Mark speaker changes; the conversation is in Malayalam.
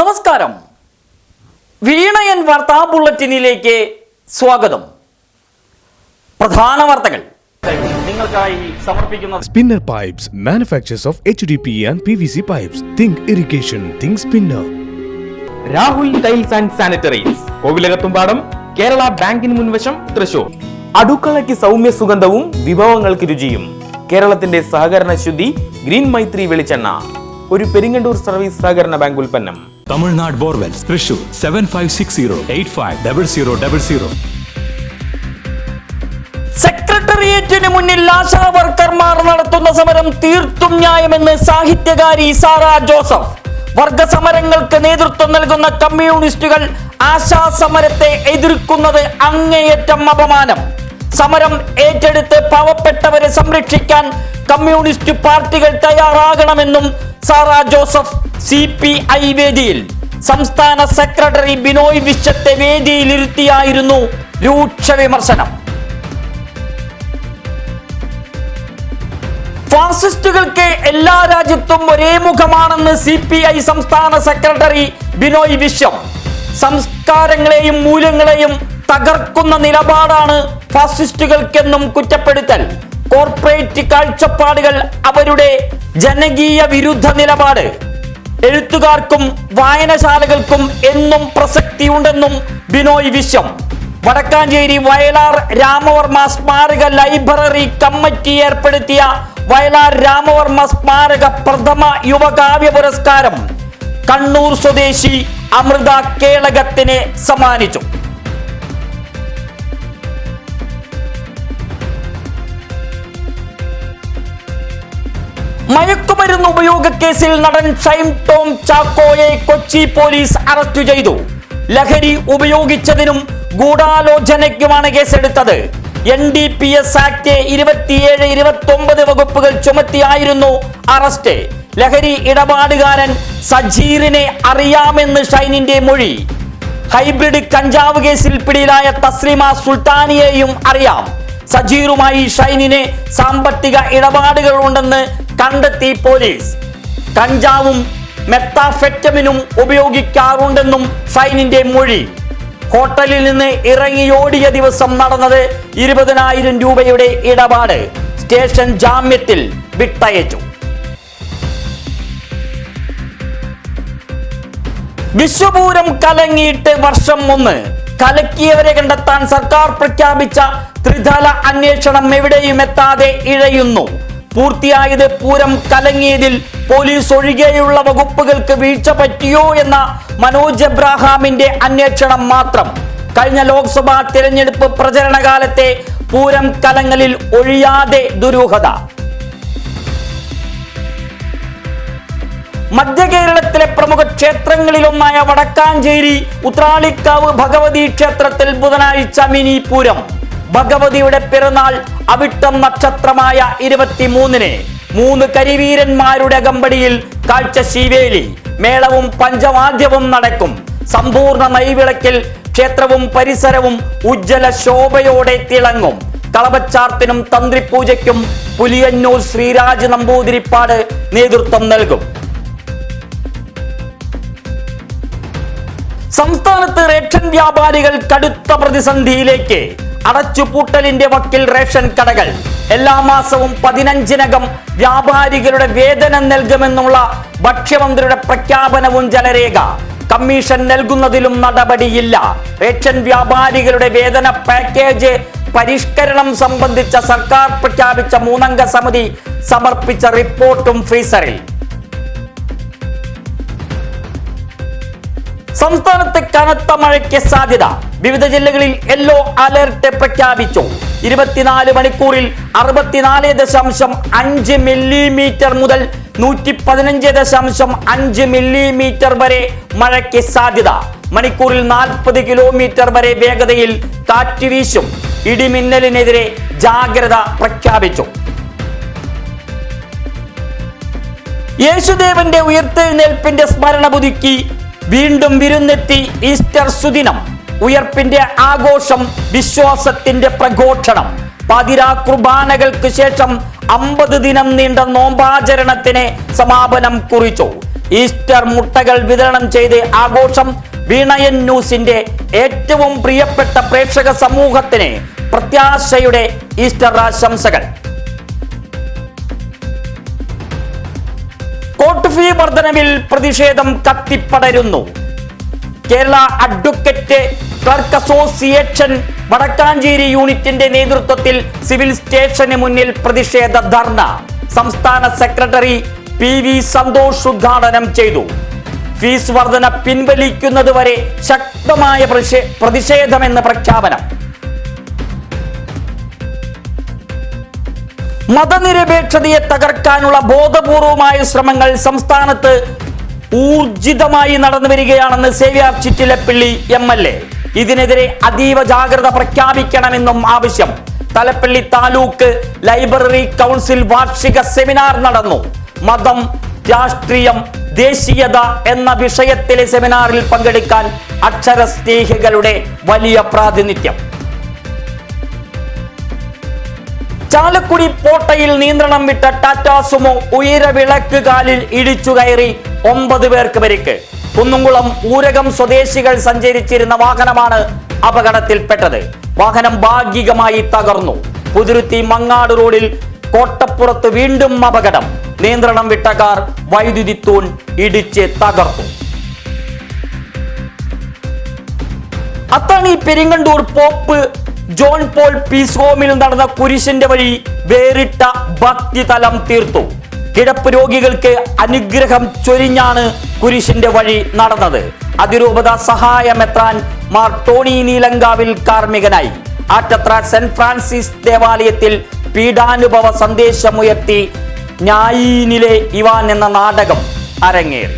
Speaker 1: നമസ്കാരം. വീണയൻ വാർത്താ ബുള്ളറ്റിനിലേക്ക് സ്വാഗതം. പ്രധാന വാർത്തകൾ നിങ്ങൾക്കായി സമർപ്പിക്കുന്നത്
Speaker 2: Spinner Pipes manufacturers of HDPE and PVC pipes. Think irrigation, think spinner.
Speaker 3: Rahul tiles and sanitaries, Kovilakathumpadam, Kerala ബാങ്കിന് മുൻവശം, തൃശൂർ. അടുക്കളയ്ക്ക് സൗമ്യ സുഗന്ധവും വിഭവങ്ങൾക്ക് രുചിയും. കേരളത്തിന്റെ സഹകരണ ശുദ്ധി ഗ്രീൻ മൈത്രി വെളിച്ചെണ്ണ, ഒരു പെരിങ്ങണ്ടൂർ സർവീസ് സഹകരണ ബാങ്ക് ഉൽപ്പന്നം.
Speaker 4: തമിഴ്നാട് ബോർവെൽസ്, തൃശൂർ 7560850000.
Speaker 1: സെക്രട്ടേറിയറ്റിന് മുന്നിൽ ആശാ വർക്കർമാർ നടത്തുന്ന സമരം തീർത്തും ന്യായമെന്ന് സാഹിത്യകാരി സാറ ജോസഫ്. വർഗ സമരങ്ങൾക്ക് നേതൃത്വം നൽകുന്ന കമ്മ്യൂണിസ്റ്റുകൾ ആശാ സമരത്തെ എതിർക്കുന്നത് അങ്ങേയറ്റം അപമാനം. സമരം ഏറ്റെടുത്ത് പാവപ്പെട്ടവരെ സംരക്ഷിക്കാൻ കമ്മ്യൂണിസ്റ്റ് പാർട്ടികൾ തയ്യാറാകണമെന്നും സാറ ജോസഫ് CPI വേദിയിൽ. സംസ്ഥാന സെക്രട്ടറി ബിനോയ് വിശ്വത്തെ വേദിയിലിരുത്തിയായിരുന്നു രൂക്ഷ വിമർശനം. ഫാസിസ്റ്റുകൾക്ക് എല്ലാ രാജ്യത്തും ഒരേ മുഖമാണെന്ന് CPI സംസ്ഥാന സെക്രട്ടറി ബിനോയ് വിശ്വം. സംസ്കാരങ്ങളെയും മൂല്യങ്ങളെയും തകർക്കുന്ന നിലപാടാണ് ഫാസിസ്റ്റുകൾക്കെന്നും കുറ്റപ്പെടുത്തൽ. കോർപ്പറേറ്റ് കാഴ്ചപ്പാടുകൾ അവരുടെ ജനകീയ വിരുദ്ധ നിലപാട്. എഴുത്തുകാർക്കും വായനശാലകൾക്കും എന്നും പ്രസക്തിയുണ്ടെന്നും ബിനോയ് വിശ്വം. വടക്കാഞ്ചേരി വയലാർ രാമവർമ്മ സ്മാരക ലൈബ്രറി കമ്മിറ്റി ഏർപ്പെടുത്തിയ വയലാർ രാമവർമ്മ സ്മാരക പ്രഥമ യുവകാവ്യ പുരസ്കാരം കണ്ണൂർ സ്വദേശി അമൃത കേളകത്തിന് സമ്മാനിച്ചു. മയക്കുമരുന്ന് ഉപയോഗ കേസിൽ നടൻ ഷൈൻ ടോം ചാക്കോയെ കൊച്ചി പോലീസ് അറസ്റ്റ് ചെയ്തു. ലഹരി ഉപയോഗിച്ചതിനും ഗൂഢാലോചനയ്ക്കുമാണ് കേസെടുത്തത്. NDPS ആക്ട് 27-29 വകുപ്പുകൾ ചുമത്തിയായിരുന്നു അറസ്റ്റ്. ലഹരി ഇടപാടുകാരൻ സജീറിനെ അറിയാമെന്ന് ഷൈനിന്റെ മൊഴി. ഹൈബ്രിഡ് കഞ്ചാവ് കേസിൽ പിടിയിലായ തസ്ലിമ സുൽത്താനിയെയും അറിയാം. സജീറുമായി ഷൈനിന് സാമ്പത്തിക ഇടപാടുകൾ ഉണ്ടെന്ന് കണ്ടെത്തി പോലീസ്. കഞ്ചാവും മെത്താഫെറ്റമിനും ഉപയോഗിക്കാറുണ്ടെന്നും ഷൈനിന്റെ മൊഴി. ഹോട്ടലിൽ നിന്ന് ഇറങ്ങിയോടിയ ദിവസം നടന്നത് 20,000 രൂപയുടെ ഇടപാട്. സ്റ്റേഷൻ ജാമ്യത്തിൽ വിട്ടയച്ചു. വിശ്വപൂരം കലങ്ങിയിട്ട് വർഷം 1. കലക്കിയവരെ കണ്ടെത്താൻ സർക്കാർ പ്രഖ്യാപിച്ച ത്രിതല അന്വേഷണം എവിടെയും എത്താതെ ഇഴയുന്നു. പൂർത്തിയായത് പൂരം കലങ്ങിയതിൽ പോലീസ് ഒഴികെയുള്ള വകുപ്പുകൾക്ക് വീഴ്ച പറ്റിയോ എന്ന മനോജ് എബ്രാഹാമിന്റെ അന്വേഷണം മാത്രം. കഴിഞ്ഞ ലോക്സഭാ തിരഞ്ഞെടുപ്പ് പ്രചരണ കാലത്തെ പൂരം കലങ്ങലിൽ ഒഴിയാതെ ദുരൂഹത. മധ്യ കേരളത്തിലെ പ്രമുഖ ക്ഷേത്രങ്ങളിലൊന്നായ വടക്കാഞ്ചേരി ഉത്രാളിക്കാവ് ഭഗവതി ക്ഷേത്രത്തിൽ ബുധനാഴ്ച മിനി പൂരം. ഭഗവതിയുടെ പിറന്നാൾ അവിട്ടം നക്ഷത്രമായ 23-ന് 3 കരിവീരന്മാരുടെ അകമ്പടിയിൽ കാഴ്ച ശീവേലി. മേളവും പഞ്ചവാദ്യവും നടക്കും. സമ്പൂർണ്ണ നെയ്വിളക്കിൽ ക്ഷേത്രവും പരിസരവും ഉജ്ജ്വല ശോഭയോടെ തിളങ്ങും. കളഭച്ചാർത്തിനും തന്ത്രിപൂജയ്ക്കും പുലിയന്നൂർ ശ്രീരാജ് നമ്പൂതിരിപ്പാട് നേതൃത്വം നൽകും. സംസ്ഥാനത്ത് റേഷൻ വ്യാപാരികൾ കടുത്ത പ്രതിസന്ധിയിലേക്ക്. അടച്ചുപൂട്ടലിന്റെ വക്കിൽ റേഷൻ കടകൾ. എല്ലാ മാസവും 15-നകം വ്യാപാരികളുടെ വേതനം നൽകുമെന്നുള്ള ഭക്ഷ്യമന്ത്രിയുടെ പ്രഖ്യാപനവും ജലരേഖ. കമ്മീഷൻ നൽകുന്നതിലും നടപടിയില്ല. റേഷൻ വ്യാപാരികളുടെ വേതന പാക്കേജ് പരിഷ്കരണം സംബന്ധിച്ച സർക്കാർ പ്രഖ്യാപിച്ച 3-അംഗ സമിതി സമർപ്പിച്ച റിപ്പോർട്ടും ഫ്രീസറിൽ. സംസ്ഥാനത്ത് കനത്ത മഴയ്ക്ക് സാധ്യത. വിവിധ ജില്ലകളിൽ യെല്ലോ അലർട്ട് പ്രഖ്യാപിച്ചു. 24 മണിക്കൂറിൽ 64.5 മില്ലിമീറ്റർ മുതൽ 115.5 മില്ലിമീറ്റർ വരെ മഴയ്ക്ക് സാധ്യത. മണിക്കൂറിൽ 40 കിലോമീറ്റർ വരെ വേഗതയിൽ കാറ്റ് വീശും. ഇടിമിന്നലിനെതിരെ ജാഗ്രത പ്രഖ്യാപിച്ചു. യേശുദേവന്റെ ഉയർത്തെഴുന്നേൽപ്പിന്റെ സ്മരണ പുതുക്കി വീണ്ടും വിരുന്നെത്തി ഈസ്റ്റർ സുദിനം. ഉയർപ്പിന്റെ ആഘോഷം, വിശ്വാസത്തിന്റെ പ്രഘോഷണം. പാതിരാ കുർബാനകൾക്ക് ശേഷം 50 ദിനം നീണ്ട നോമ്പാചരണത്തിന് സമാപനം കുറിച്ചു. ഈസ്റ്റർ മുട്ടകൾ വിതരണം ചെയ്ത് ആഘോഷം. വീണയൻ ന്യൂസിന്റെ ഏറ്റവും പ്രിയപ്പെട്ട പ്രേക്ഷക സമൂഹത്തിന് പ്രത്യാശയുടെ ഈസ്റ്റർ ആശംസകൾ. കോർട്ട് ഫീ വർധനവിൽ പ്രതിഷേധം കത്തിപ്പടരുന്നു. Kerala advocate clerk association Vadakkanchery യൂണിറ്റിന്റെ നേതൃത്വത്തിൽ സിവിൽ സ്റ്റേഷന് മുന്നിൽ പ്രതിഷേധ ധർണ. സംസ്ഥാന സെക്രട്ടറി PV സന്തോഷ് ഉദ്ഘാടനം ചെയ്തു. ഫീസ് വർധന പിൻവലിക്കുന്നതുവരെ ശക്തമായ പ്രതിഷേധമെന്ന് പ്രഖ്യാപനം. മതനിരപേക്ഷതയെ തകർക്കാനുള്ള ബോധപൂർവമായ ശ്രമങ്ങൾ സംസ്ഥാനത്ത് ഊർജിതമായി നടന്നു വരികയാണെന്ന് സേവ്യർ ചിറ്റിലപ്പള്ളി MLA. ഇതിനെതിരെ അതീവ ജാഗ്രത പ്രഖ്യാപിക്കണമെന്നും ആവശ്യം. തലപ്പള്ളി താലൂക്ക് ലൈബ്രറി കൗൺസിൽ വാർഷിക സെമിനാർ നടന്നു. മതം, രാഷ്ട്രീയം, ദേശീയത എന്ന വിഷയത്തിലെ സെമിനാറിൽ പങ്കെടുക്കാൻ അക്ഷരസ്നേഹികളുടെ വലിയ പ്രാതിനിധ്യം. ചാലക്കുടി പോട്ടയിൽ നിയന്ത്രണം വിട്ട ടാറ്റ സുമോ ഉയരവിളക്ക് കാലിൽ ഇടിച്ചു കയറി 9 പേർക്ക് പരിക്ക്. കുന്നുംകുളം ഊരകം സ്വദേശികൾ സഞ്ചരിച്ചിരുന്ന വാഹനമാണ് അപകടത്തിൽപ്പെട്ടത്. വാഹനം ഭാഗികമായി തകർന്നു. പുതുരുത്തി മങ്ങാട് റോഡിൽ കോട്ടപ്പുറത്ത് വീണ്ടും അപകടം. നിയന്ത്രണം വിട്ട കാർ വൈദ്യുതി തൂൺ ഇടിച്ച് തകർത്തു. Athani Peringandoor Pope John Paul peace ഹോമിൽ നടന്ന കുരിശിന്റെ വഴി വേറിട്ട ഭക്തിതലം തീർത്തു. കിടപ്പ് രോഗികൾക്ക് അനുഗ്രഹം ചൊരിഞ്ഞാണ് കുരിശിന്റെ വഴി നടന്നത്. അതിരൂപത സഹായമെത്രാൻ Mar Tony Neelankavil കാർമ്മികനായി. Attathara saint Francis ദേവാലയത്തിൽ പീഡാനുഭവ സന്ദേശമുയർത്തി ഞായീനിലെ ഇവാൻ എന്ന നാടകം അരങ്ങേറി.